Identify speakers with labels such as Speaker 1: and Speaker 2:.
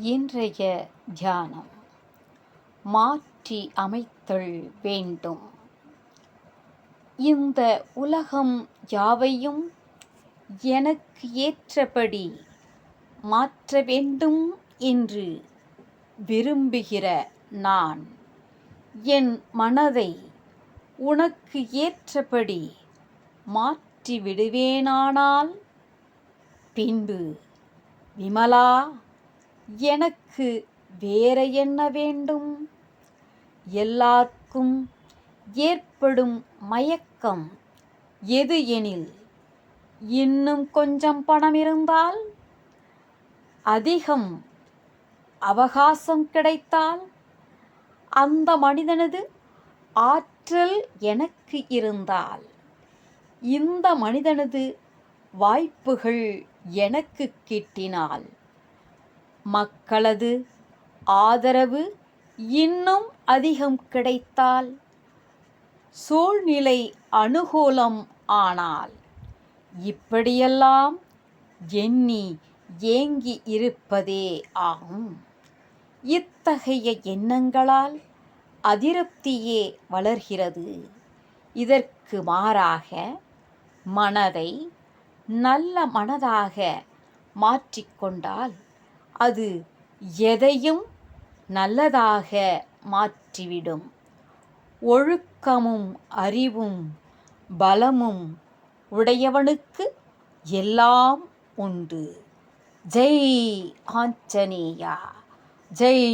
Speaker 1: இன்றைய தியானம் மாற்றி அமைத்தல் வேண்டும். இந்த உலகம் யாவையும் எனக்கு ஏற்றபடி மாற்ற வேண்டும் என்று விரும்புகிற நான் என் மனதை உனக்கு ஏற்றபடி மாற்றி விடுவேனானால், பின்பு விமலா, எனக்கு வேற என்ன வேண்டும்? எல்லாருக்கும் ஏற்படும் மயக்கம் எது எனில், இன்னும் கொஞ்சம் பணம் இருந்தால், அதிகம் அவகாசம் கிடைத்தால், அந்த மனிதனது ஆற்றல் எனக்கு இருந்தால், இந்த மனிதனது வாய்ப்புகள் எனக்கு கிட்டினால், மக்களது ஆதரவு இன்னும் அதிகம் கிடைத்தால், சூழ்நிலை அனுகூலம் ஆனால், இப்படியெல்லாம் எண்ணி ஏங்கி இருப்பதே ஆகும். இத்தகைய எண்ணங்களால் அதிருப்தியே வளர்கிறது. இதற்கு மாறாக மனதை நல்ல மனதாக மாற்றிக்கொண்டால், அது எதையும் நல்லதாக மாற்றிவிடும். ஒழுக்கமும் அறிவும் பலமும் உடையவனுக்கு எல்லாம் உண்டு. ஜெய் ஆஞ்சநேயா, ஜெய்.